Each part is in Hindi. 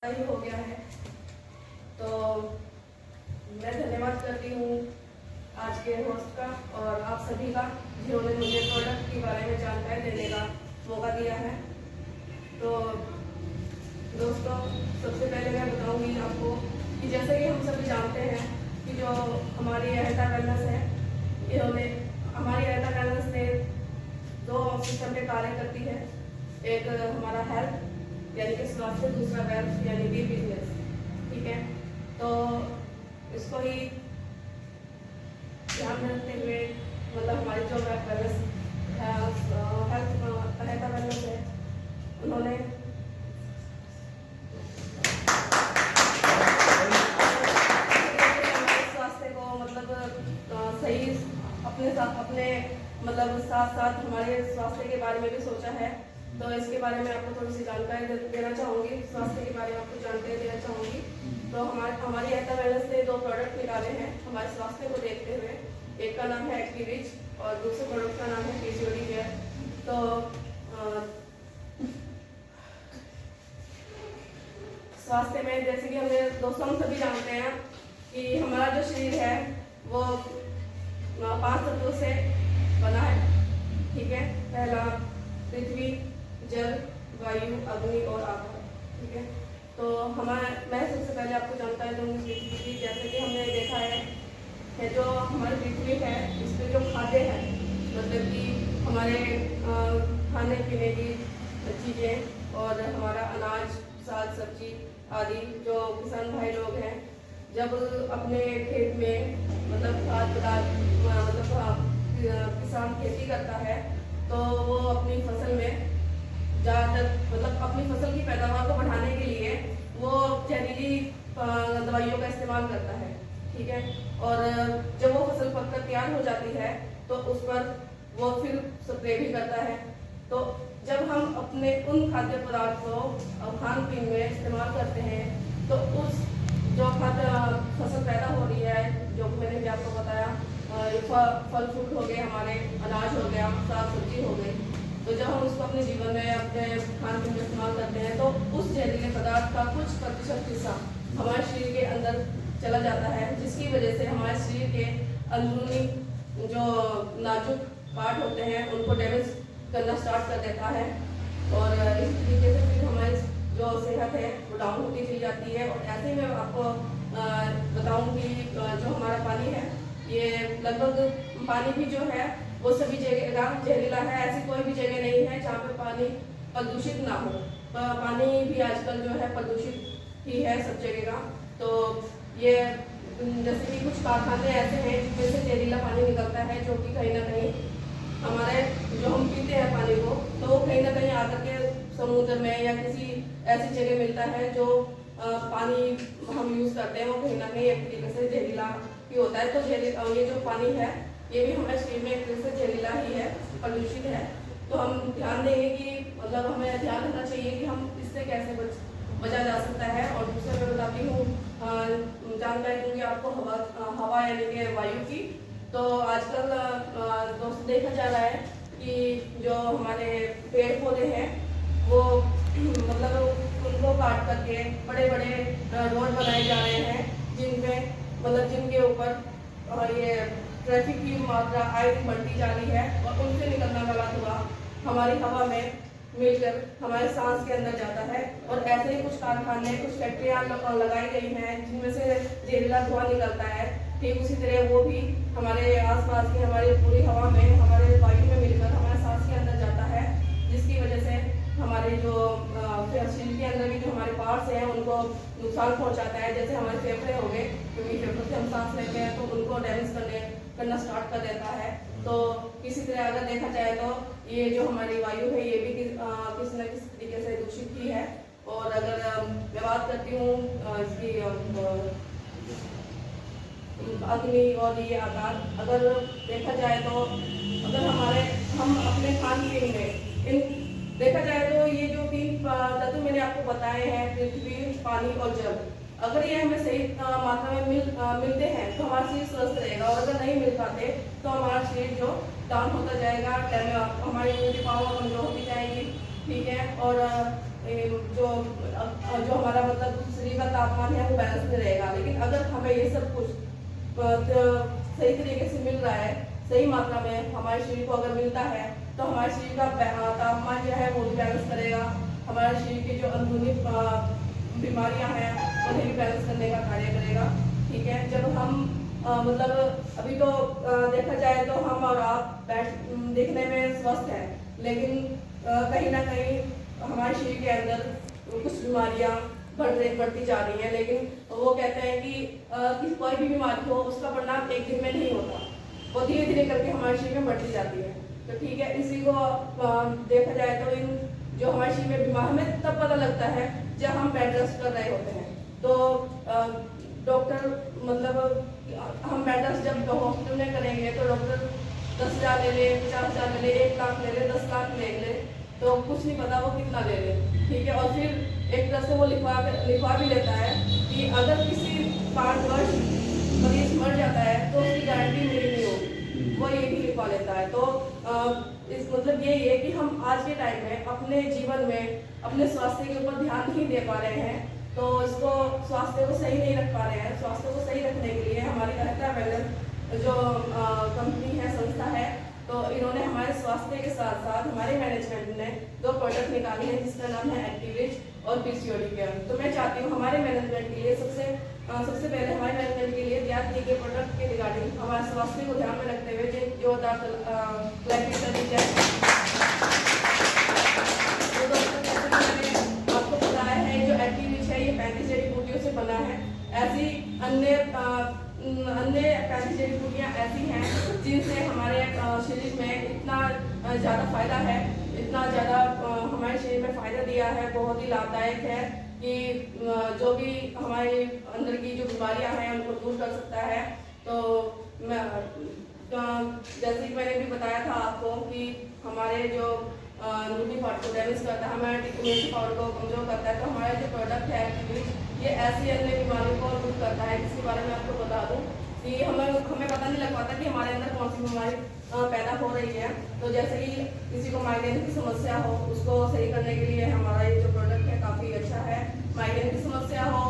ही हो गया है। तो मैं धन्यवाद करती हूँ आज के होस्ट का और आप सभी का जिन्होंने मुझे प्रोडक्ट के बारे में जानकारी देने का मौका दिया है। तो दोस्तों, सबसे पहले मैं बताऊंगी आपको कि जैसे कि हम सभी जानते हैं कि जो हमारी अहता वेलनेस है, इन्होंने हमारी अहता वेलनेस ने 2 सिस्टम पे कार्य करती है। एक हमारा हेल्थ यानी कि स्वास्थ्य, दूसरा वेल्थ यानी कि बिजनेस। ठीक है, तो इसको ही ध्यान में रखते हुए मतलब हमारी जो वेलनेस हेल्थ अहता वेलनेस है, उन्होंने स्वास्थ्य को मतलब सही अपने मतलब साथ साथ हमारे स्वास्थ्य के बारे में भी सोचा है। तो इसके बारे में आपको थोड़ी सी जानकारी देना चाहूँगी, स्वास्थ्य के बारे में आपको जानकारी देना चाहूँगी। तो हमारी अहता वेलनेस ने 2 प्रोडक्ट निकाले हैं हमारे स्वास्थ्य को देखते हुए। एक का नाम है एक्टिविज और दूसरे प्रोडक्ट का नाम है पीसीओडी केयर। तो स्वास्थ्य में जैसे कि हम सभी जानते हैं कि हमारा जो शरीर है वो 5 तत्वों से बना है। ठीक है, पहला पृथ्वी, जल, वायु, अग्नि और आकाश। ठीक है, तो मैं सबसे पहले आपको जानकारी दूंगी पृथ्वी की। जैसे कि हमने देखा है जो हमारी पृथ्वी है, इस पर जो खाद्य है मतलब कि हमारे खाने पीने की चीज़ें और हमारा अनाज, साग सब्जी आदि जो किसान भाई लोग हैं जब अपने खेत में मतलब खाद्य पदार्थ मतलब किसान खेती करता है तो वो अपनी फसल में ज़्यादातर मतलब अपनी फसल की पैदावार को बढ़ाने के लिए वो जहरीली दवाइयों का इस्तेमाल करता है। ठीक है, और जब वो फसल पककर तैयार हो जाती है तो उस पर वो फिर स्प्रे भी करता है। तो जब हम अपने उन खाद्य पदार्थ को खान पीन में इस्तेमाल करते हैं तो उस जो खाद्य फसल पैदा हो रही है, जो मैंने भी आपको बताया, फल फ्रूट हो गए, हमारे अनाज हो गया, साग सब्जी हो गई, तो जब हम उसको अपने जीवन में अपने खान पीन में इस्तेमाल करते हैं तो उस जहरीले पदार्थ का कुछ प्रतिशत हिस्सा हमारे शरीर के अंदर चला जाता है, जिसकी वजह से हमारे शरीर के अंदरूनी जो नाजुक पार्ट होते हैं उनको डैमेज करना स्टार्ट कर देता है। और इस तरीके से फिर हमारी जो सेहत है वो डाउन होती चली जाती है। और ऐसे ही मैं आपको बताऊँ कि जो हमारा पानी है, ये लगभग पानी भी जो है वो सभी जगह जहरीला है। ऐसी कोई भी जगह नहीं है जहाँ पे पानी प्रदूषित ना हो। पानी भी आजकल जो है प्रदूषित ही है सब जगह का। तो ये जैसे कि कुछ कारखाने ऐसे हैं जिसमें से जहरीला पानी निकलता है, जो कि कहीं ना कहीं हमारे जो हम पीते हैं पानी को, तो वो कहीं ना कहीं आकर के समुद्र में या किसी ऐसी जगह मिलता है जो पानी हम यूज़ करते हैं वो कहीं ना कहीं एक तरीके से जहरीला ही होता है। तो ये जो पानी है ये भी हमारे शरीर में एक तरह से जहरीला ही है, प्रदूषित है। तो हम ध्यान देंगे कि मतलब हमें ध्यान रखना चाहिए कि हम इससे कैसे बचा जा सकता है। और दूसरा मैं बताती हूँ जानकारी दूंगी आपको हवा यानी कि वायु की। तो आजकल दोस्त देखा जा रहा है कि जो हमारे पेड़ पौधे हैं वो मतलब उनको काट करके बड़े बड़े रोड बनाए जा रहे हैं, जिनके ऊपर ये ट्रैफिक की मात्रा आए दिन बढ़ती जा रही है और उनसे निकलने वाला धुआं हमारी हवा में मिलकर हमारे सांस के अंदर जाता है। और ऐसे ही कुछ कारखाने, कुछ फैक्ट्रियाँ लगाई गई हैं जिनमें से जहरीला धुआं निकलता है। ठीक उसी तरह वो भी हमारे आसपास की हमारी पूरी हवा में, हमारे वायु में मिलकर हमारे सांस के अंदर जाता है, जिसकी वजह से हमारे जो शरीर के अंदर भी जो हमारे पार्ट्स हैं उनको नुकसान पहुंचाता है। जैसे हमारे फेफड़े हो गए, क्योंकि फेफड़ों से हम सांस लेते हैं तो उनको डैमेज करना स्टार्ट कर देता है। तो इसी तरह अगर देखा जाए तो ये जो हमारी वायु है ये भी किसी न किसी तरीके से दूषित ही है। और अगर मैं बात करती हूँ इसकी अग्नि और ये आकाश, अगर देखा जाए तो अगर हम अपने खान पीन में देखा जाए तो ये जो 3 तत्व मैंने आपको बताए हैं, पृथ्वी, पानी और जल, अगर ये हमें सही मात्रा में मिलते हैं तो हमारा शरीर स्वस्थ रहेगा। और अगर नहीं मिल पाते तो हमारा शरीर जो डाउन होता जाएगा, हमारी इम्यूनिटी पावर कमजोर होती जाएगी। ठीक है, और जो हमारा मतलब शरीर का तापमान है वो बैलेंस में रहेगा। लेकिन अगर हमें ये सब कुछ सही तरीके से मिल रहा है, सही मात्रा में हमारे शरीर को अगर मिलता है, तो हमारे शरीर का तापमान जो है वो भी बैलेंस करेगा, हमारे शरीर की जो अंदरूनी बीमारियां हैं उन्हें भी बैलेंस करने का कार्य करेगा। ठीक है, जब हम मतलब अभी तो देखा जाए तो हम और आप देखने में स्वस्थ हैं, लेकिन कहीं ना कहीं हमारे शरीर के अंदर कुछ बीमारियां बढ़ती जा रही हैं। लेकिन वो कहते हैं कि कोई भी बीमारी हो उसका परिणाम एक दिन में नहीं होता, वो धीरे धीरे करके हमारे शरीर में बढ़ती जाती है। तो ठीक है, इसी को देखा जाए तो इन जो हमारे शरीर में बीमार हमें तब पता लगता है जब हम बेड रेस्ट कर रहे होते हैं। तो डॉक्टर मतलब हम बेड रेस्ट जब हॉस्पिटल में करेंगे तो डॉक्टर 10,000 ले ले, 50,000 ले ले, 1 लाख ले ले, 10 लाख ले ले, तो कुछ नहीं पता वो कितना ले ले। ठीक है, और फिर एक तरह से वो लिखवा भी लेता है कि अगर किसी कारणवश मरीज मर जाता है तो उसकी गारंटी मेरी नहीं होगी, वो ये भी लिखवा लेता है। तो इस मतलब यही है कि हम आज के टाइम में अपने जीवन में अपने स्वास्थ्य के ऊपर ध्यान नहीं दे पा रहे हैं, तो इसको स्वास्थ्य को सही नहीं रख पा रहे हैं। स्वास्थ्य को सही रखने के लिए हमारी रहता वेलनेस जो कंपनी है, संस्था है, तो इन्होंने हमारे स्वास्थ्य के साथ साथ हमारे मैनेजमेंट ने 2 प्रोडक्ट निकाले हैं जिसका नाम है एक्टिविज और पीसीओडी केयर। तो मैं चाहती हूँ हमारे मैनेजमेंट के लिए सबसे पहले हमारे मैनेजमेंट के लिए तैयार किए गए प्रोडक्ट के रिगार्डिंग हमारे स्वास्थ्य को ध्यान में रखते हुए जो आपको बताया है, जो एक्टिविज है ये 35 जड़ी बूटियों से बना है। ऐसी अन्य 35 जड़ी बूटियाँ ऐसी हैं जिनसे हमारे शरीर में इतना ज़्यादा फायदा है, इतना ज़्यादा हमारे शरीर में फ़ायदा दिया है, बहुत ही लाभदायक है कि जो भी हमारे अंदर की जो बीमारियां हैं उनको दूर कर सकता है। तो मैं जैसे कि मैंने भी बताया था आपको कि हमारे जो इम्यूनिटी पावर को डैमेज करता है, हमारे इम्यूनिटी पावर को कमजोर करता है, तो हमारा जो प्रोडक्ट है एक्टिविज ये ऐसी अन्य बीमारियों को दूर करता है। इसके बारे में आपको बता दूँ कि हमें पता नहीं लग पाता कि हमारे अंदर कौन सी बीमारी पैदा हो रही है। तो जैसे कि किसी को माइग्रेन की समस्या हो, उसको सही करने के लिए हमारा ये जो प्रोडक्ट है काफ़ी अच्छा है। माइग्रेन की समस्या हो,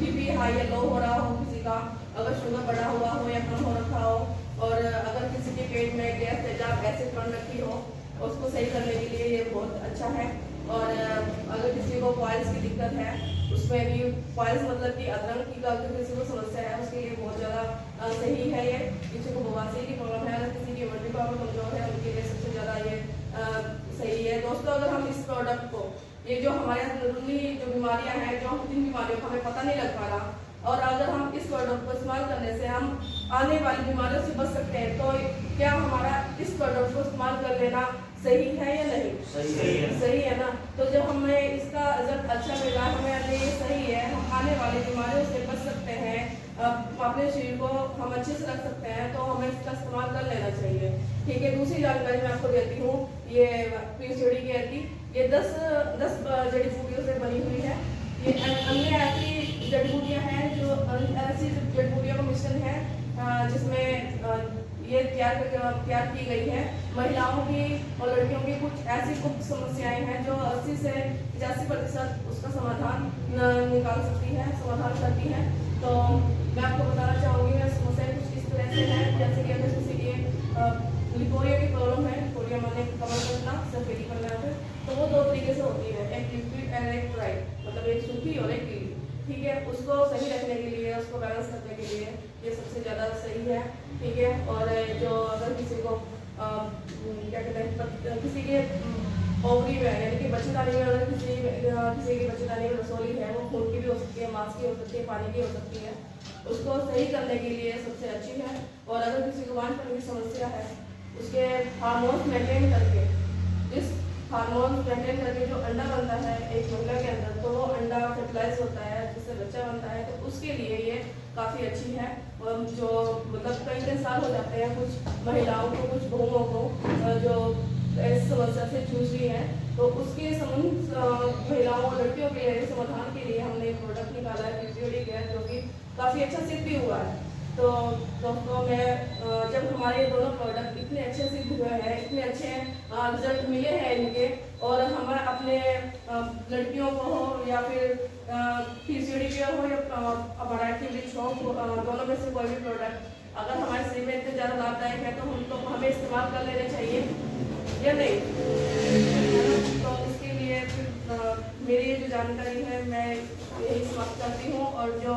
बीपी हाई या लो हो रहा हो किसी का, अगर शुगर बढ़ा हुआ हो या कम हो रखा हो, और अगर किसी के पेट में गैस तेजाब एसिड बन रखी हो, उसको सही करने के लिए ये बहुत अच्छा है। और अगर किसी को कॉइल्स की दिक्कत है, उसमें भी कॉइल्स मतलब कि अदरक की अगर किसी को समस्या है उसके लिए बहुत ज़्यादा सही है। ये किसी को बवासीर की प्रॉब्लम है, अगर किसी की इम्यूनिटी पावर कमजोर है उनके लिए सबसे ज़्यादा ये सही है। दोस्तों, अगर हम इस प्रोडक्ट को, ये जो हमारे अंदरूनी जो बीमारियां हैं, जो जिन बीमारियों का हमें पता नहीं लग पा रहा, और अगर हम इस प्रोडक्ट को इस्तेमाल करने से हम आने वाली बीमारियों से बच सकते हैं, तो क्या हमारा इस प्रोडक्ट को इस्तेमाल कर लेना सही है या नहीं? सही है ना। तो जब हमें इसका रिजल्ट अच्छा मिला, हमें ये सही है, हम आने वाली बीमारियों से बच सकते हैं, अपने शरीर को हम अच्छे से रख सकते हैं, तो हमें इसका इस्तेमाल कर लेना चाहिए। ठीक है, दूसरी जानकारी मैं आपको देती हूँ। ये पीसीओडी केयर की ये 10 जड़ी बूटियों से बनी हुई है। ये अन्य ऐसी जड़ी बूटियाँ हैं जो ऐसी जड़ी बूटियों का मिश्रण है जिसमें ये तैयार की गई है। महिलाओं की और लड़कियों की कुछ ऐसी गुप्त समस्याएं हैं जो 80 से 85% उसका समाधान निकाल सकती है, समाधान करती है। तो मैं आपको बताना चाहूँगी, मैं समस्याएं कुछ इस तरह से हैं, जैसे कि अगर किसी की लिपोरिया की प्रॉब्लम है, लिपोरिया माने कमर करना, सफेदी करना है, तो वो 2 तरीके से होती है, एक लिक्विड एंड एक ड्राई, मतलब एक सूखी और एक गीली। ठीक है, उसको सही रखने के लिए, उसको बैलेंस करने के लिए ये सबसे ज़्यादा सही है। ठीक है, और जो अगर किसी को क्या कहते हैं, किसी के ओवरी में यानी कि बच्चेदानी में, अगर किसी की बच्चेदानी में रसोली है, वो खून की भी हो सकती है, मांस की हो सकती है, पानी की हो सकती है, उसको सही करने के लिए सबसे अच्छी है। और अगर किसी को वांछपन की समस्या है, उसके हार्मोन्स मेंटेन करके, जिस हार्मोन्स मेंटेन करके जो अंडा बनता है एक महिला के अंदर, तो वो अंडा फर्टिलाइज होता है जिससे बच्चा बनता है, तो उसके लिए ये काफ़ी अच्छी है। और जो मतलब कई साल हो जाते हैं कुछ महिलाओं को, कुछ बहुओं को जो इस समस्या से जूझ रही है, तो उसके महिलाओं और लड़कियों के लिए समाधान के लिए हमने एक प्रोडक्ट निकाला है पीसीओडी केयर, जो कि काफ़ी अच्छा सिद्ध भी हुआ है। तो दोस्तों, मैं जब हमारे दोनों प्रोडक्ट इतने अच्छे सिद्ध हुए हैं, इतने अच्छे रिजल्ट मिले हैं इनके, और हम अपने लड़कियों को हो या फिर पीसीओडी मेडिकेयर हो या हमारा एक्टिव रिच हो, दोनों में से कोई भी प्रोडक्ट अगर हमारे शरीर में इतने ज़्यादा लाभदायक है तो हमें इस्तेमाल कर लेने चाहिए या नहीं। तो इसके लिए मेरी जो जानकारी है मैं यही समाप्त करती हूँ। और जो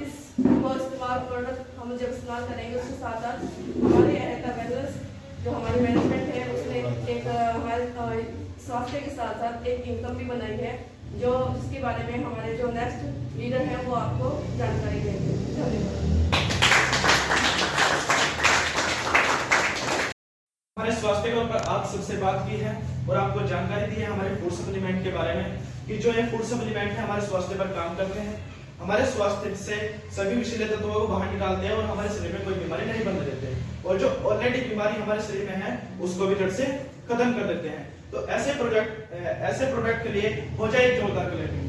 इसको इस्तेमाल प्रोडक्ट हम जब इस्तेमाल करेंगे उसके साथ साथ हमारी अहता वेलनेस जो हमारी मैनेजमेंट है उसने एक हमारे स्वास्थ्य के साथ साथ एक इनकम भी बनाई है, जो जिसके बारे में हमारे जो नेक्स्ट लीडर हैं वो आपको जानकारी देंगे। धन्यवाद। हमारे स्वास्थ्य के ऊपर आप सबसे बात की है और आपको जानकारी दी है हमारे फूड सप्लीमेंट के बारे में कि जो ये फूड सप्लीमेंट है हमारे स्वास्थ्य पर काम करते हैं, हमारे स्वास्थ्य से सभी विषैले तत्वों को बाहर निकालते हैं और हमारे शरीर में कोई बीमारी नहीं बनने देते और जो ऑलरेडी बीमारी हमारे शरीर में है उसको भी जड़ से खत्म कर देते हैं। तो ऐसे प्रोडक्ट के लिए हो जाए एक जोरदार क्लैपिंग।